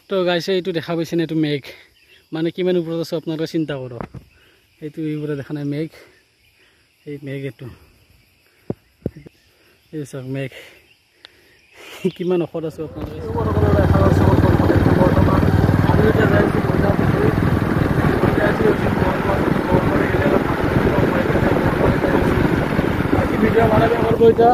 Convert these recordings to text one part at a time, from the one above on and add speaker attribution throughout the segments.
Speaker 1: তো গাইছে এইটো দেখা পাইছে না, এইটো মেঘ মানে কিমান ওপৰত আছে আপোনালোকে চিন্তা কৰক। এইটো এইবোৰে দেখা নাই মেঘ, এই মেঘ এইটো এই চাওক মেঘ কিমান ওখত আছে আপোনালোকে। ভিডিঅ' বনাব কৰিব এতিয়া।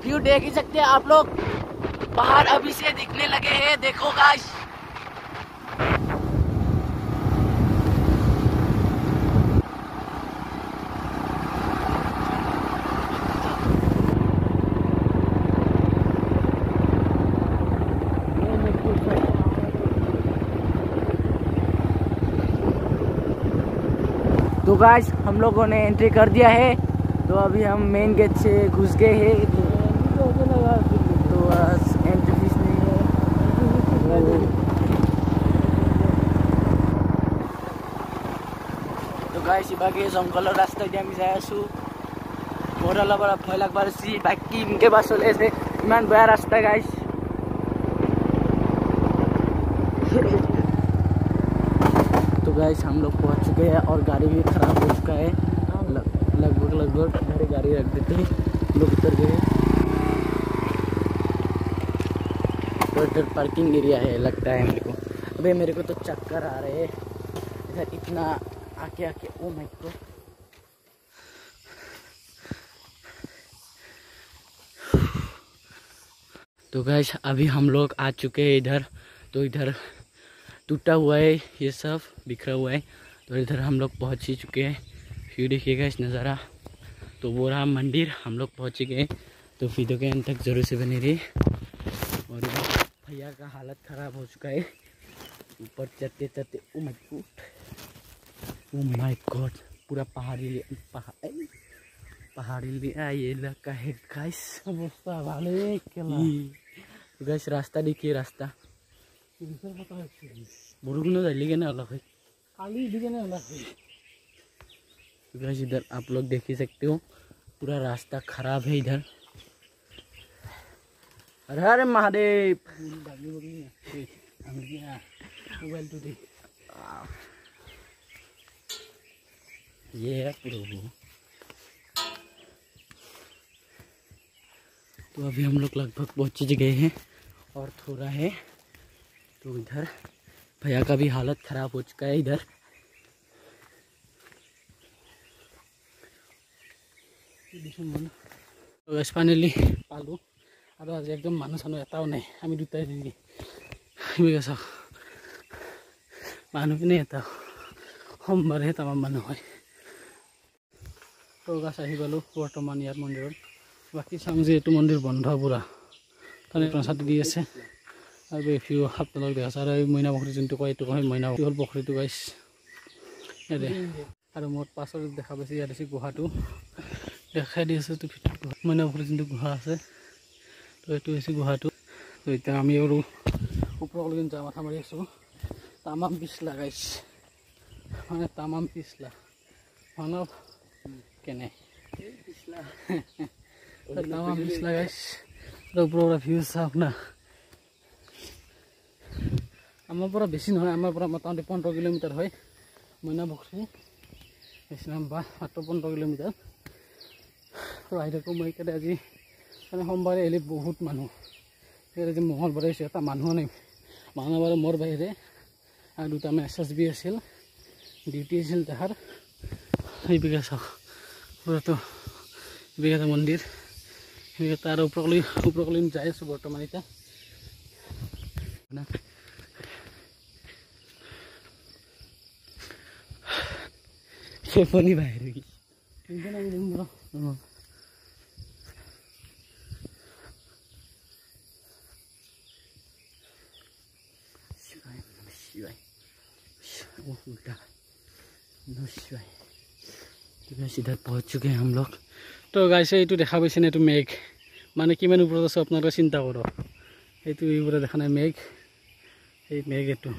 Speaker 2: व्यू देख ही सकते हैं आप लोग, पहाड़ अभी से दिखने लगे हैं, देखो गाइस। तो गाइस हम लोगों ने एंट्री कर दिया है, तो अभी हम मेन गेट से घुस गए हैं। तो एंट्री फीस नहीं है। तो गाइस इबागे जंगल रास्ता দিয়ে আমি যাই আছো। বড়লা বড় ভয় লাগবার সি বাকি ইনকে বাস চলে আছে, ইমান বেয়া রাস্তা গাইস। तो गाइस हम लोग पहुंच चुके हैं और गाड़ी भी खराब हो चुका है। लगभग हमारी गाड़ी रख देते हैं, लोग उतर गए। तो इधर पार्किंग एरिया है लगता है मेरे को। अबे मेरे को तो चक्कर आ रहे हैं इधर इतना आके ओ माय गॉड। तो गाइस अभी हम लोग आ चुके हैं इधर। तो इधर टूटा हुआ है, ये सब बिखरा हुआ है। तो इधर हम लोग पहुंच ही चुके हैं। व्यू देखिएगा इस नज़ारा। तो वो रहा मंदिर, हम लोग पहुंच गए। तो वीडियो के अंत तक जरूर से बने रही। और भैया का हालत ख़राब हो चुका है ऊपर चढ़ते चढ़ते। ओ माय गॉड पूरा पहाड़ी लिया ये इलाका है गाइस।
Speaker 1: অবস্থা ভালোই কেলা।
Speaker 2: गाइस रास्ता देखिए, रास्ता बरगुना जाइले के ना अलग है
Speaker 1: কালি দিকে না লাগে।
Speaker 2: गाइस इधर आप लोग देख ही सकते हो, पूरा रास्ता खराब है इधर। हर हर महादेव।
Speaker 1: मोबाइल तो दे
Speaker 2: ये है प्रभु। तो अभी हम लोग लगभग पहुंच गए हैं और थोड़ा है। तो इधर भैया का भी हालत खराब हो चुका है इधर।
Speaker 1: ফাইনেলি পালোঁ আৰু আজি একদম মানুহ চানুহ এটাও নাই, আমি দুটাই নেকি চাওক মানুহখিনি এটা সোমবাৰে তামাম মানুহ হয়। তো গাছ আহি পালোঁ বৰ্তমান ইয়াত মন্দিৰত। বাকী চাম যে এইটো মন্দিৰ বন্ধ পুৰা, তাৰমানে প্ৰচাদ দি আছে। আৰু এই ভিউ আপোনালোক দেখা আছে। আৰু এই মইনা পুখুৰী যোনটো কয় এইটো কয় মইনা পুখুৰী, হ'ল পুখুৰীটো গাইছ ইয়াতে। আৰু মোৰ পাছত দেখা পাইছে ইয়াত আছে গুহাটো, দেখাই দি আছে তো মইনা পুখুৰী যোনটো গুহা আছে। তো এইটো হৈছে গুহাটো। তো এতিয়া আমি আৰু ওপৰলৈ যোৱা মাথা মাৰি আছোঁ। তামাম পিছলা গাইছ, মানে তামাম পিছলা মানৱ কেনে তামাম পিছলা গাইছ। ওপৰৰ ভিউ চাওক না। আমাৰ পৰা বেছি নহয়, আমাৰ পৰা মোটামুটি 15 কিলোমিটাৰ হয় মইনা পুখুৰী। বেছি নাম বা মাত্ৰ 15 কিলোমিটাৰ। তো আহি থাকোঁ মই ইয়াতে। আজি মানে সোমবাৰে আহিলে বহুত মানুহ, ইয়াত আজি মঙলবাৰে আহিছোঁ, এটা মানুহ নাই। মঙলবাৰে মোৰ বাহিৰে আৰু দুটা SSB আছিল, ডিউটি আছিল তাহাৰ। সেইবিঘা চাওক পুৰাটো বিঘাটা মন্দিৰ সেইবিঘাটা। আৰু ওপৰলৈ যাই আছোঁ বৰ্তমান এতিয়া। ফেফনি বাহিৰ হৈ গৈছে।
Speaker 2: वो उल्टा नशिवाय। तो गाइस इधर पहुंच चुके हैं हम लोग।
Speaker 1: তো গাইছে এইটো দেখা পাইছে না, এইটো মেঘ মানে কিমান ওপৰত আছে আপোনালোকে চিন্তা কৰক। এইটো এইবোৰে দেখা নাই মেঘ, এই মেঘ এইটো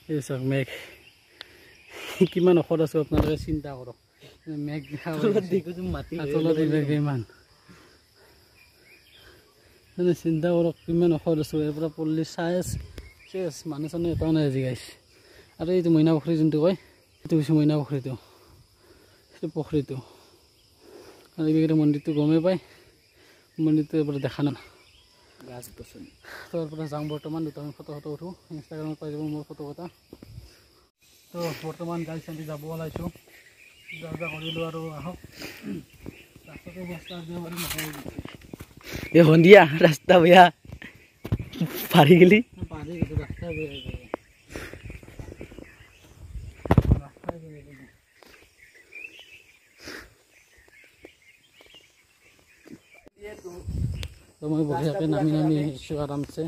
Speaker 1: এই চাওক মেঘ কিমান ওখত আছে আপোনালোকে চিন্তা কৰক। মেঘ দেখা তলত ইমান মানে চিন্তা কৰক কিমান ওখত আছোঁ। ইয়াৰ পৰা পল্লি চাই চেচ মানুহ চানুহ এটাও নাই আজি গাইছে। আৰু এইটো মইনা পুখুৰী যোনটো কয় এইটো হৈছে মইনা পুখুৰীটো, সেইটো পুখুৰীটো। আৰু এইকেইটা মন্দিৰটো গমেই পায়, মন্দিৰটো এবাৰ দেখা না গাছ গছনি। তাৰ পৰা যাওঁ বৰ্তমান দুটামান ফটো উঠোঁ, ইনষ্টাগ্ৰামত পাই যাব মোৰ ফটো এটা। তো বৰ্তমান গাইছে আমি যাব ওলাইছোঁ, যোৱা কৰিলোঁ আৰু আহক। ৰাস্তাটো অৱস্থা একেবাৰে নহয়
Speaker 2: ये होंदिया रास्ता भैया पारी गली
Speaker 1: পাহাৰী গৈছে, ৰাস্তা বেয়া হৈ যায়। তো মই বঢ়িয়াকৈ নামি আহিছোঁ আৰামছে।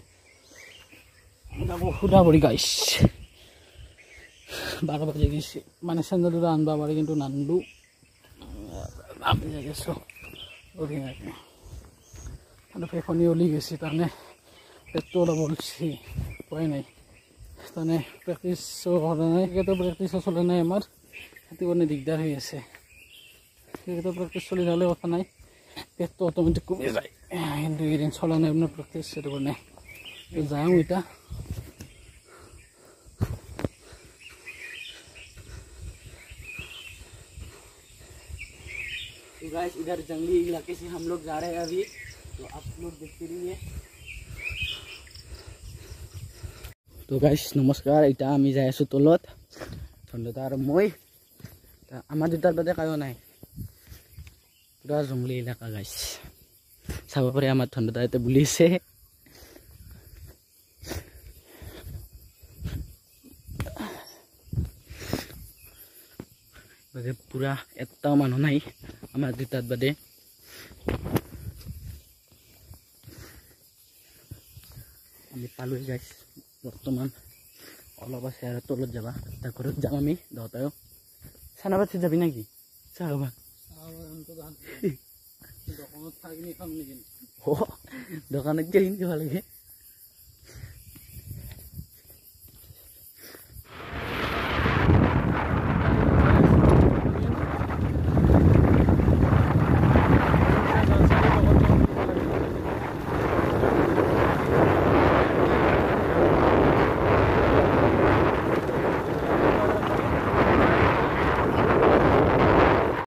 Speaker 1: সুধা পৰি গাইছ 12 বাজি গৈছে, মানে চেণ্ডেলটো আনবা পাৰি কিন্তু নানলো আমি যাই আছোঁ বঢ়িয়াকৈ। আৰু ফেফনি ওলি গৈছে তাৰমানে পেটটো অলপ ওলছি পোৱাই নাই, তাৰমানে প্ৰেক্টিছো কৰা নাই। ক্ৰিকেটৰ প্ৰেক্টিছো চলা নাই আমাৰ, সেইটো কাৰণে দিগদাৰ হৈ আছে। ক্ৰিকেটৰ প্ৰেক্টিছ চলি থাকিলে কথা নাই, পেটটো অট'মেটিক কমি যায়, কিন্তু এইদিন চলা নাই আপোনাৰ প্ৰেক্টিছ, সেইটো কাৰণে যাওঁ এতিয়া।
Speaker 2: तो गाइस इधर जंगली इलाके से हम लोग जा रहे हैं अभी, तो आप लोग देखते रहिए। तो गाइस नमस्कार, इटा आमी जाय आছো তলত ঠণ্ডতা আৰু মই। আমাৰ দুটাৰ বাদে কায়ো নাই, পুৰা জংগলী এলেকা গাইছ। চাব পাৰে আমাৰ ঠণ্ডতা ইয়াতে বুলিছে। বাদে পুৰা এটাও মানুহ নাই আমাৰ দুটাৰ বাদে। আমি পালোই গাইছ, বৰ্তমান অলপ আছে আৰু তলত যাবা, তাৰ ঘৰত যাম আমি দহটাও। চানাবাদ যাবি নাকি? চাবা
Speaker 1: দোকানত থাকিনি খাম নেকি?
Speaker 2: দোকানত গেলি কিবা লাগে।